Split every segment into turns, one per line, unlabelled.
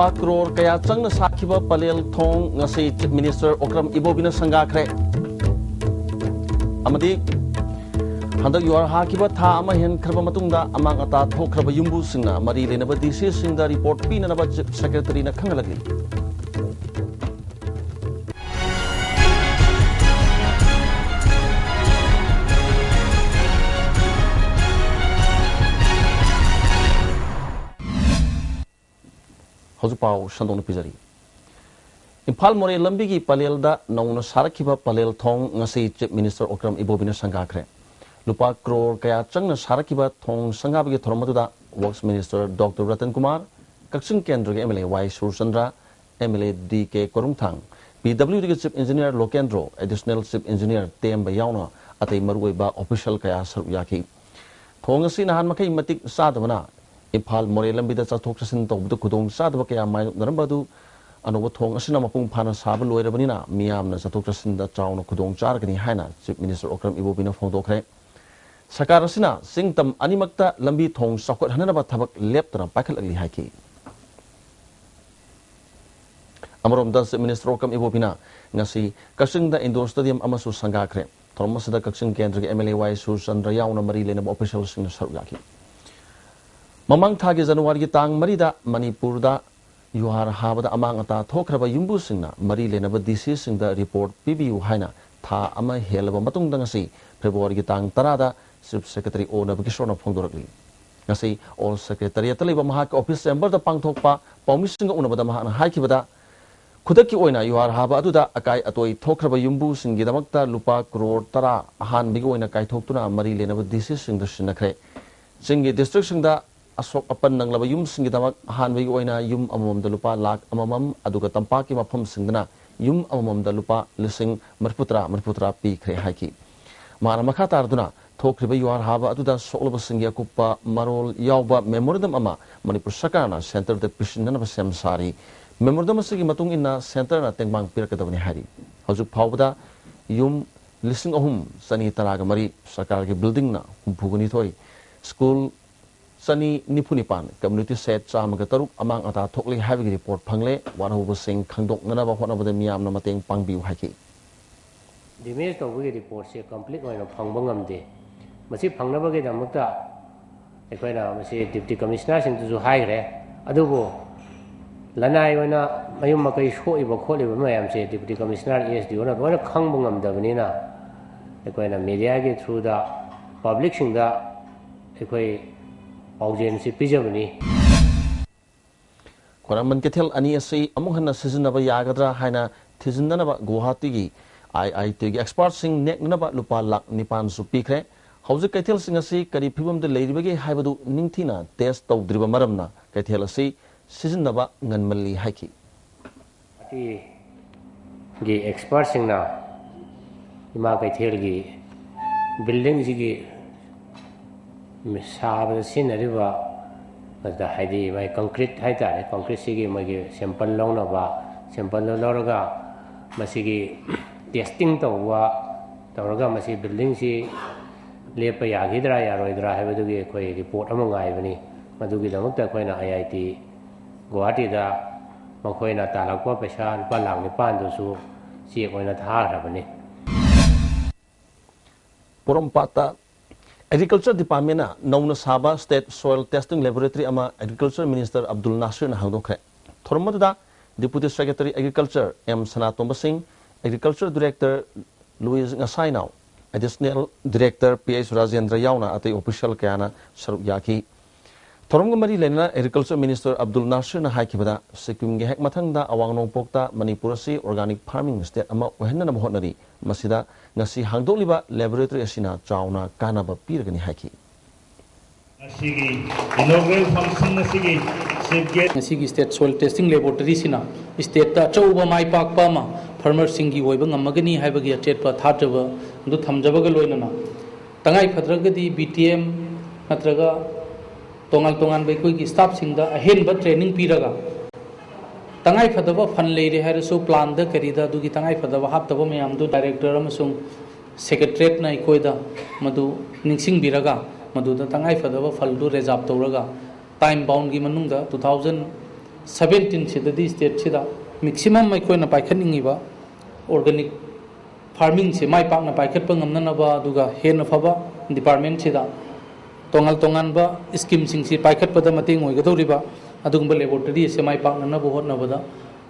lupa crore kaya changna sakhiba palel thong ngasi Chief Minister Okram Ibobina sangakre amadi handak yuar hakiba tha ama hen khraba matungda amang ata thokraba yumbu singna mari lenaba DC singda report pinanaba Chief Secretary na khangalagli Hozupau Shandong Pizari. Impal More Lambigi Palelda Nauna Sarakiba Palel Thong ngasi Chief Minister Okram Ibobina Sangakre. Lupa crore kaya changna Sarakiba Thong Sangabagi Thormatuda Works Minister Dr. Ratan Kumar, Kaksing Kendra MLA Y Surchandra, MLA DK Korumthang, PWD Chief Engineer Lokendro, Additional Chief Engineer TM Bayauna, Atay Maruiba Official Kaya Saruyaki. Thongasi Nahan Makai Matik Sadavana. Impal More Lambida Chathok Sasin Tawdu Kudong Sadwa Kaya Mai Narambadu Anoba Thong Asina Mapung Pana Saba Loirabanina Miam Chathok Sasin da Chawna Kudong Chargani Haina Chief Minister Okram Ibobina Fondokre Sakarasina Singtam Animakta Lambi Thong Sakot Hanaba Tabak Leptana Pakalali Haki Amarom Chief Minister Okram Ibobina Ngasi Kasing da Indoor Stadium Amasu Sangakre Thomasada Kaksing Kendra MLA Y Surchandra Yauna Mari Lenab Official Sing Saruyaki Mamang Thagi January Tang Marida, Manipurda, Yuhar Habada Amangata, Tokraba Yumbu Singna, Mari Lenaba DC Sing the report PBU Haina, Tha Ama Helaba Matung Dangasi, February Tang Tarada, Chief Secretary Ona Bikishona Pongoragli. Nasi, all Secretary Taliba Mahak Office Ember the Pangtokpa, Pomising Unabadama and Haikibada, Kudaki Oina, Yuhar Haba Aduda, Akai Atoi, Tokraba Yumbu Sing Gidamakta, Lupa, Crore, Tara, Han Bigoina Kai Tokuna, Mari Lenaba DC Sing the Shinakre. Singi District da Asok apan nang laba yum singidamak hanway oina yum amamam dalupa lak amamam aduga tampaki mapam singdana yum amamam dalupa lising marputra pi kre haiki mana makata arduna thokriba yuar haba aduda soklaba singya kuppa marol yawba memorandum ama Manipur Sakarna Center de Pishinana Basem Sari memorandum sigi matung inna center na tengmang pirakadawani hari haujuk phawbada yum lising ahum sani taraga mari sarkar ge building na humpugani thoi school Sani Nipunipan, community set Samagataruk among Ata Tokli having report Pangle, one who was saying Kangdok Nanaba, one of the Miam Namating Pangbiu Haki.
The minister of the report say complete one of Pangbangam Day. Masi Pangnabagi Damukta, Equina, Masi Deputy Commissioners into Zuhaire, Adubo Lanai, when Mayumaka show if a call of Mayam say Deputy Commissioner is the owner of one of Kangbangam Davanina, Equina media through the publishing the Equi. Audience Pijamani
Koraman Ketel Ani say Amuhana season of Yagadra Hina Tizinanaba Guhati I take experts sing neck Naba Lupa Lak Nipan Supikre How's the Ketel sing a say Karipum the Ladybagi Havadu Nintina test of Driba Maramna Ketel say season Naba Nanmali Haki
The experts sing now Imaka building Ziggy Sab sin a river as the Heidi by concrete Haita, concrete Sigi, my simple Lonova, simple Loroga, Masigi, testing to Toroga Masi building si Lepa Hidra, Yaroidra, have to get a report among Ivani, Madugi Damuta Quena IIT, Guatida, Makoina Talakwa Peshan, Palang, Pandosu, see when at Harabani.
Porompata Agriculture Department Nauna Saba State Soil Testing Laboratory ama Agriculture Minister Abdul Nasir na hangdokre. Thormada Deputy Secretary Agriculture M Sanatomba Singh, Agriculture Director Louis Ngasainau, Additional Director PS Rajendra Yauna at the official Kayana Saruyaki. Thormgamari Lena Agriculture Minister Abdul Nasir na haikibada Sikkim Gehek Matangda Awang Pokta Manipurasi Organic Farming State ama Wahena Mohonari Masida Nasi Hangdoliba Laboratory Asina Chauna Kanaba Pirgani Haki.
Nasigi State Soil Testing Laboratory Sina State Chauba Mai Pak Pama Farmer Singi Webang Magani Habagi Chetpa Tatava do Tamjabaga Loinana Tangai Padragadi BTM Natraga Tongan Bekuki staff Singa a hen but training Piraga Tangai Padava Fun Lady Harriso plan the Karida Dugi Tangai Padava Haptava do Director Amasung Secretariat Naikoida Madu Nixing Biraga Madu the Tangai Padava Faldu Rezap Toraga time bound Gimanunda 2000 17 सिददी state सिदा maximum मैखोना पाइखनिंगिबा organic farming से माइ पाकना पाइखटपा ngamnanaba aduga hen faba department sida tongal tonganba scheme sing si paikhatpada mating oigadoriba adugumba laboratory se mai pakna bo hotnabada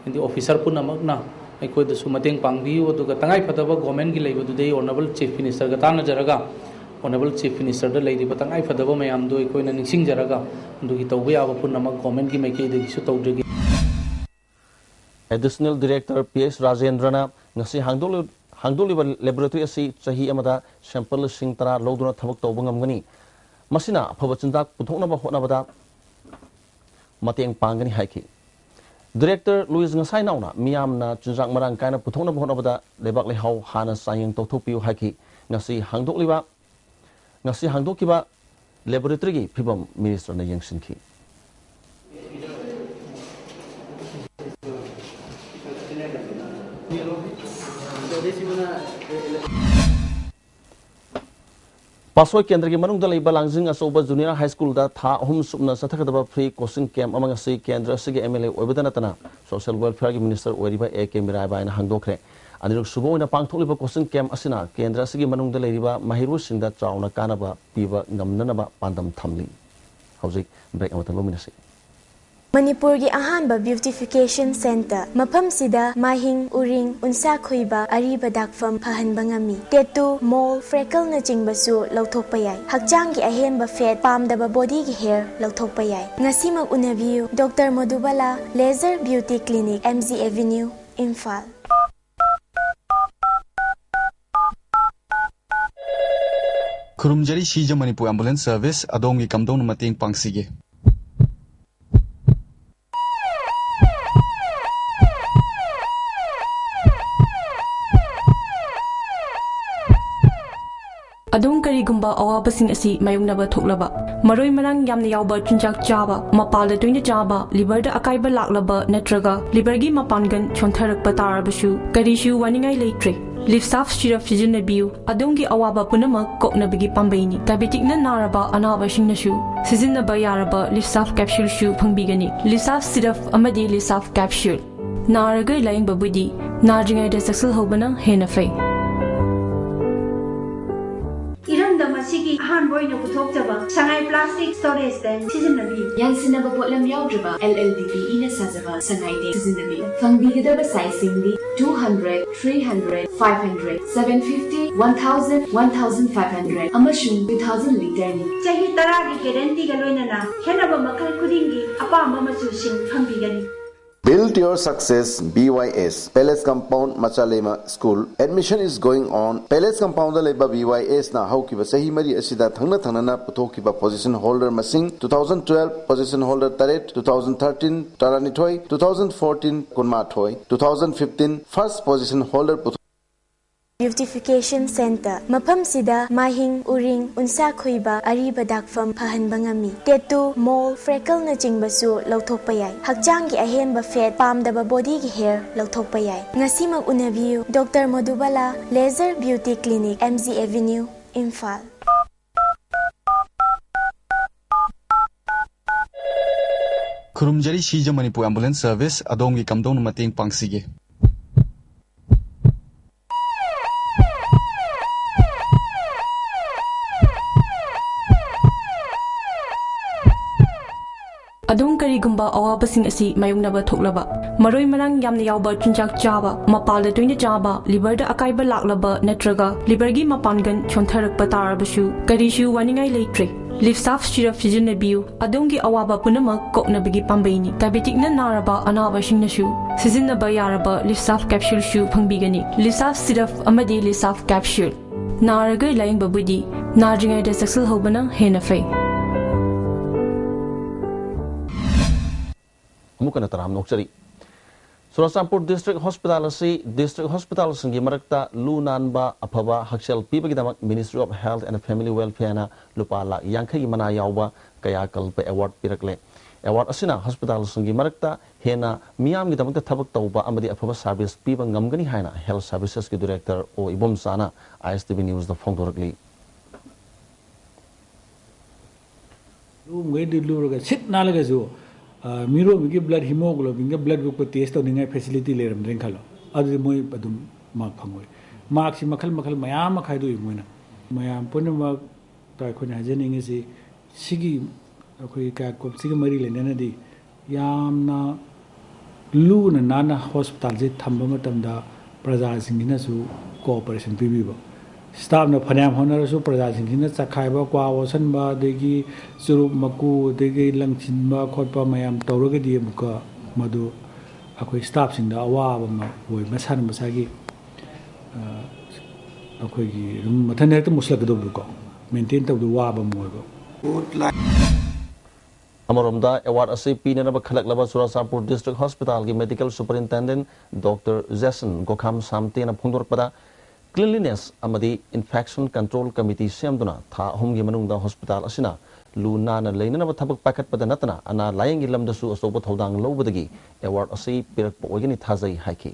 indi officer punamakna aikoi da su mating pangbiu aduga tangai phadaba government gi leibu dudei honorable chief minister ga tana jaraga honorable chief minister da leidiba tangai phadaba mayam do aikoi na ningsing jaraga adugi tawba yaba punamak government gi maikei da gi su tawdregi
Additional Director PS Rajendrana ngasi hangdoliba laboratory asi chahi amada sample sing tara loduna thabak tawba ngamgani masina phaba chindak puthoknaba hotnabada mateng pangani haiki Director Louis ngasai nauna miyamna chinjak marang kaina puthoknaba hotnabada lebak lehau hana sayeng tawthopiu haiki ngasi hangdokiba laboratory gi phibam minister na yengsinki Pasoi Kendra ki manung dalai balangjing asoba junior high school da tha ahum subna sathakadaba free coaching camp amang asi Kendra sigi MLA oibadana tana social welfare ki minister oiriba AK Mirai bai na hangdokre aniruk subo ina pangtholiba coaching camp asina Kendra sigi manung dalai riba mahiru singda chauna kanaba piba ngamnanaba pandam thamli hauzik break amatan lominasi
Manipuri ahanba beautification center mafam sida mahing uring unsa khoiba ariba dakfam phahanba ngami tattoo mole freckle na chingbasu lauthokpa yai hakchang gi ahenba fat pamdaba body gi hair lauthokpa yai ngasimak unabiu Dr. Madhubala Laser Beauty Clinic MZ Avenue Imphal
Kurumjari Shija Manipur Ambulance Service adongi kamdong mating pangsige
Adung karigumba awabasing asi mayungnaba thoklaba maroi marang yamna yawba chinjak chaba mapalda toina chaba liver da akaiba laklaba natraga liver gi mapangan chontharakpa tarabasu karishu waningai leitre Lifsaf syrup sijunabiu adungi awaba punama koknabigi pambaini diabetic na naraba anaba singnasu sizinaba yaraba Lifsaf capsule shu phangbigani Lifsaf syrup amadi Lifsaf capsule naraga laing babudi narjingai da successful hobana hena fai
Sigi han boy no puthok jaba sangai plastic storage tank sizinnabi
yansinaba potlam yawdraba LLDP ina sajaba sangai de sizinnabi fangbigidaba sizing di 200 300 500 750 1000 1500 amashun 2000 liter ni
chahi taragi guarantee ga loinana henaba makhal khudingi apamba machu sing phambigani
Build your success BYS Palace Compound Machalema School admission is going on Palace Compound leba BYS na haukiba sahi mari asida thangna thangna puthokiba position holder masing 2012 position holder taret 2013 tarani thoi 2014 kunma thoi 2015 first position holder
Beautification Center mafam sida mahing uring unsa khoiba ariba dakfam phahanba ngami tattoo mole freckle na chingbasu lauthokpa yai hakchang gi ahenba fat pamdaba body gi hair lauthokpa yai ngasimak unabiu Dr. Madhubala Laser Beauty Clinic MZ Avenue Imphal
Kurumjari Shija Manipur Ambulance Service adongi kamdong mating pangsige
Adung karigumba awabasing asi mayungnaba thoklaba maroi marang yamna yawba chinjak chaba mapalda toina chaba liver da akaiba laklaba natraga liver gi mapangan chontharakpa tarabasu karishu waningai leitre Lifsaf syrup sijunabiu adungi awaba punama koknabigi pambaini diabetic na naraba anaba singnasu sizinaba yaraba Lifsaf capsule shu phangbigani Lifsaf syrup amadi Lifsaf capsule naraga laing babudi narjingai da successful hobana hena fai
Mukana taram nokchari Surasampur District Hospital asi District Hospital singi marakta lunanba aphaba hakshel pibagidamak Ministry of Health and Family Welfare na lupa la yangkhai mana yawba kaya kalpe award pirakle award asina hospital singi marakta hena miyam gidamak thabak tawba amadi aphaba service piba ngamgani haina health services ki director o ibom sana Istv news the phongdorakli
lu ngai di lu ga sit na la ga zo Miro की blood haemoglobin के blood group को test होने facility ले रहे खलो अदु मोय अदुम mark फंगोय mark से मखल मखल मयाम खाइदो मोयना मयाम पुनमक ताय खोना हजनिंग से सिगी अखोय का को सिगी मरी लेने दी यामना लूना नाना हॉस्पिटल से थंब मतमदा प्रजा सिंगिनसु कोऑपरेशन पीबीबो स्टाफ न फनाम होनरसु प्रजा सिंगिना चखाइबा क्वा वसनबा देगी सुरुप मकु देगी लंगचिनबा खोटबा मयाम तौरगदी मुका मदु अखोय स्टाफ सिंदा अवाब म होय मसान मसागी अखोय की मथन हेक्ट मुसलकदोबको मेंटेन तौदु वाब मोयबो
अमरोमदा अवार्ड असे पीननब खलकलबा चुराचापुर डिस्ट्रिक्ट हॉस्पिटल की मेडिकल सुपरिटेंडेंट डॉक्टर जैसन गोखाम सामतेना फोंदोरपदा क्लीनलीनेस अमदी इन्फेक्शन कंट्रोल कमिटी सेमदुना था अहुमगी मनुंगदा हॉस्पिटल असिना लू नाना लेननब थबक पाखतपदा नतना अना लायंगी लमदसु असोब थौदांग लौबदगी अवार्ड असे पिरकप ओइगनी थाजै हाइकी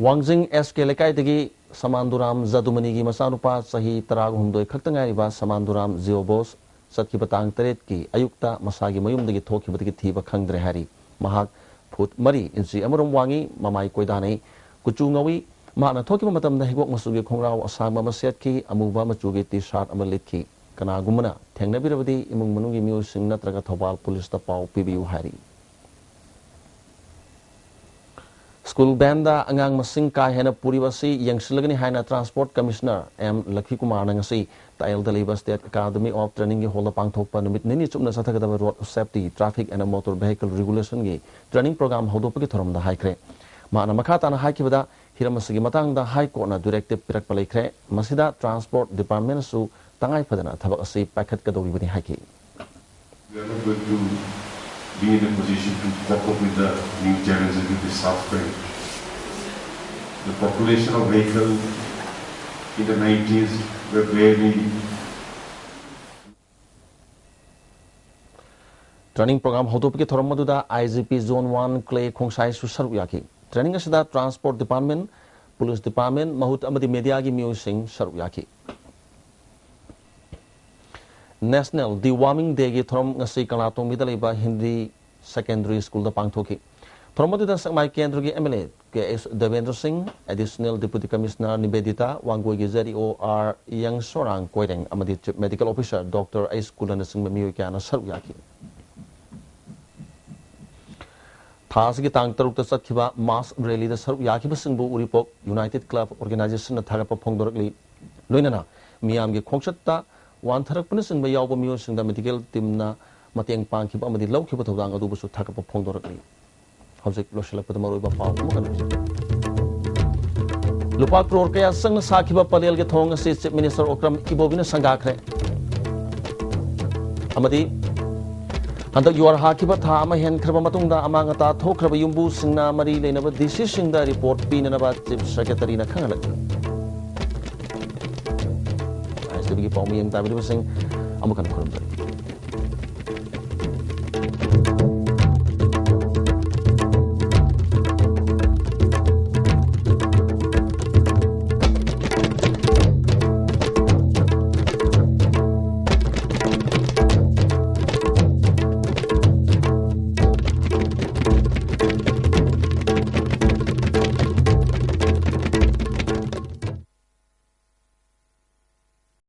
वांगजिंग एसके लेकाइदगी समानदुराम जदुमनी की मसानुपा सही तरागुमदोय खक्तंगाइबा समानदुराम जियोबोस सत्किबा तांग तरेत की अयुक्ता मसागी मयुमदगी थोखिबदगी थीबा खंगद्रे हारी महाक फुट मरी इंची अमरोम वांगी ममाई कोइदानै कुचु ngawI माना थोखिबा मतमदा हिगोक मसुगी खोंराव असांबा मसेतकी अमुबा मचुगी टी शर्ट अमा लिटकी कनागुमना थेंगनबिरबदी इमुंग मनुंगी मिउसिंग नत्रगा थौबाल पुलिस ता पाव पिबियु हारी स्कूल बैंड अंगांग मसिंग का हेना पुरीबसी यंगसिलगनी हाइना transport commissioner M Lakshmi Kumar नंगसी ताइल दलीबा स्टेट अकादमी ऑफ ट्रेनिंग की होल पांगथोकपा निमित निनी चुपना सथगदब road safety traffic and motor vehicle regulation की ट्रेनिंग प्रोग्राम होदोपगी थोरमदा हाइख्रे माना मखा ताना हाइखिबदा हिरमसगी मतंगदा हाई कोर्ट ना डायरेक्टिव पिरकपा लेख्रे मसिदा ट्रांसपोर्ट डिपार्टमेंट सु तंगाई फदना थबक असि पाखतकदौरिबनी हाइखि
be in a position to cope up with the new challenges with the software. The population of vehicles in the 90s were barely.
Training program hotopi ki thoram maduda IGP Zone 1 Clay Khongsai su saru yaki. Training asida Transport Department, Police Department, mahut amadi media gi miusing saru yaki. National Deworming Day की theorem ngasi कलातों में दलेबा Hindi secondary school दा पांगथोकी theorem मदुदा सकमाई केंद्र की MLA के S Devendra Singh additional deputy commissioner Nivedita Wangoi की जेरी ओ आर यंग सोरांग कोइरेंग अमदी chief medical officer doctor S Kulan Singh मियो क्याना सरू याकी थास की तांग तरुक चतखिबा मास रैली दा सरू याकी बसिंगबु उरिपोक यूनाइटेड क्लब ऑर्गेनाइजेशन न थागप फोंगदोरकली लोइनना मियाम की खोंगचत्ता वानथरकपन सिंबा यावबा मियोसिंदा मेडिकल टीमना मतेंग पांखिबा अमदि लौखिबा थौदांग अदुबसु थाकप फोंदोरकली हौजिक लोशलकपद मरोइबा पाव लुपा करोड़ कया संग साखिबा पलेल के थोंग से चीफ मिनिस्टर ओक्रम इबोबिना संगाखरे अमदि हंदक योर हाखिबा था अमा हेन खरबा मतुंगदा अमांगता थोखरबा युम्बु सिंगना मरी लेनबा डीसी सिंगदा रिपोर्ट पीननबा चीफ सेक्रेटरी ना खंगलक Istv की पाउमी यंग ताबिर सिंह अमुकन खुरम